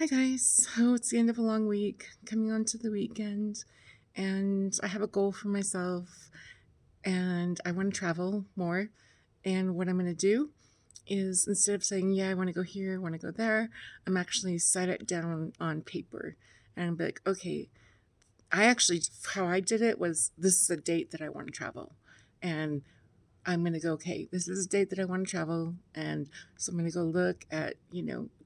Hi guys, so it's the end of a long week, coming on to the weekend, and I have a goal for myself, and I want to travel more. And what I'm going to do is instead of saying, yeah, I want to go here, I want to go there, I'm actually set it down on paper. And I'm like, okay, how I did it was this is a date that I want to travel. And I'm going to go, okay, this is a date that I want to travel. And so I'm going to go look at,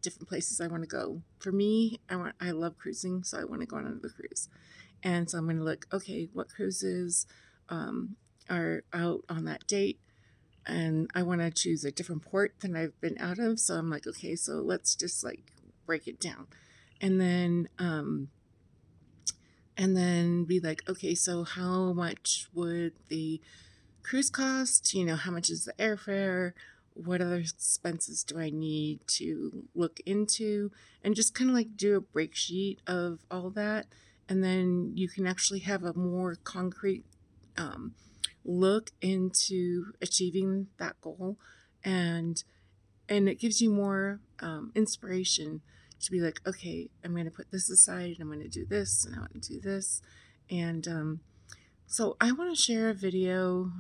different places I want to go. For me, I love cruising, so I want to go on another cruise. And so I'm going to look, okay, what cruises are out on that date. And I want to choose a different port than I've been out of. So I'm like, okay, so let's just like break it down. And then be like, okay, so how much would the cruise cost? How much is the airfare? What other expenses do I need to look into? And just kind of like do a break sheet of all that. And then you can actually have a more concrete um, look into achieving that goal. And it gives you more inspiration to be like, okay, I'm going to put this aside, I'm going to do this, and I want to do this. And so I want to share a video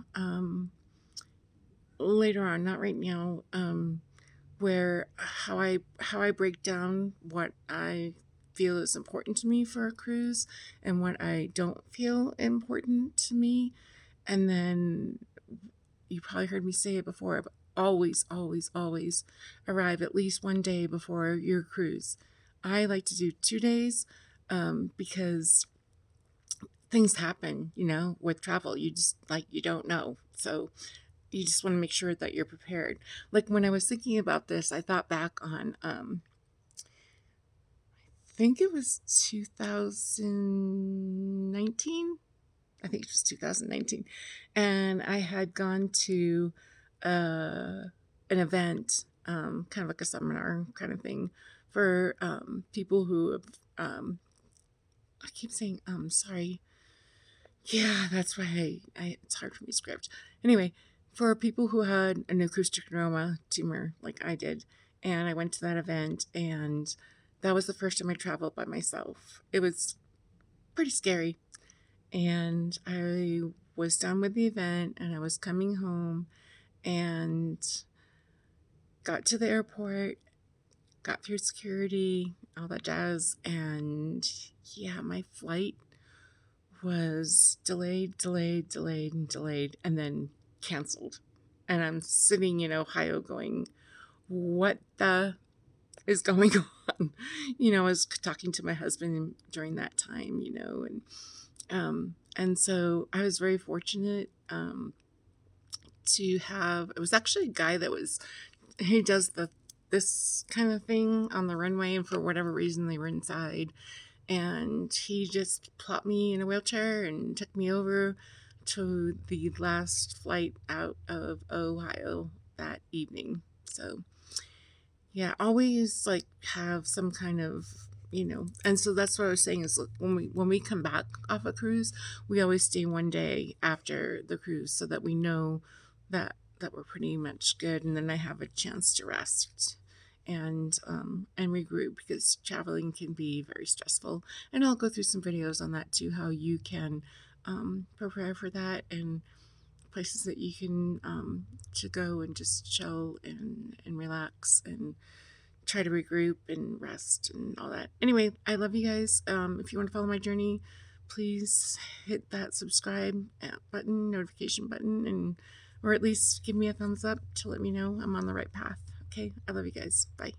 later on, not right now, where how I break down what I feel is important to me for a cruise and what I don't feel important to me. And then you probably heard me say it before, but always, always, always arrive at least one day before your cruise. I like to do 2 days because things happen, with travel. You just you don't know. So you just want to make sure that you're prepared. Like when I was thinking about this, I thought back on, I think it was 2019. I think it was 2019. And I had gone to an event, kind of like a seminar kind of thing for people who have, I keep saying, sorry. Yeah, that's why it's hard for me to script. Anyway, for people who had an acoustic neuroma tumor like I did, and I went to that event, and that was the first time I traveled by myself. It was pretty scary. And I was done with the event and I was coming home and got to the airport, got through security, all that jazz. And yeah, my flight was delayed, and then canceled. And I'm sitting in Ohio going, what the is going on? I was talking to my husband during that time, and so I was very fortunate to have. It was actually a guy he does this kind of thing on the runway, and for whatever reason they were inside, and he just plopped me in a wheelchair and took me over to the last flight out of Ohio that evening. So yeah, always have some kind of, and so that's what I was saying is, look, when we come back off a cruise, we always stay one day after the cruise so that we know that we're pretty much good, and then I have a chance to rest and regroup, because traveling can be very stressful. And I'll go through some videos on that too, how you can prepare for that, and places that you can to go and just chill and relax and try to regroup and rest and all that. Anyway, I love you guys. If you want to follow my journey, please hit that subscribe button, notification button, or at least give me a thumbs up to let me know I'm on the right path. Okay, I love you guys. Bye.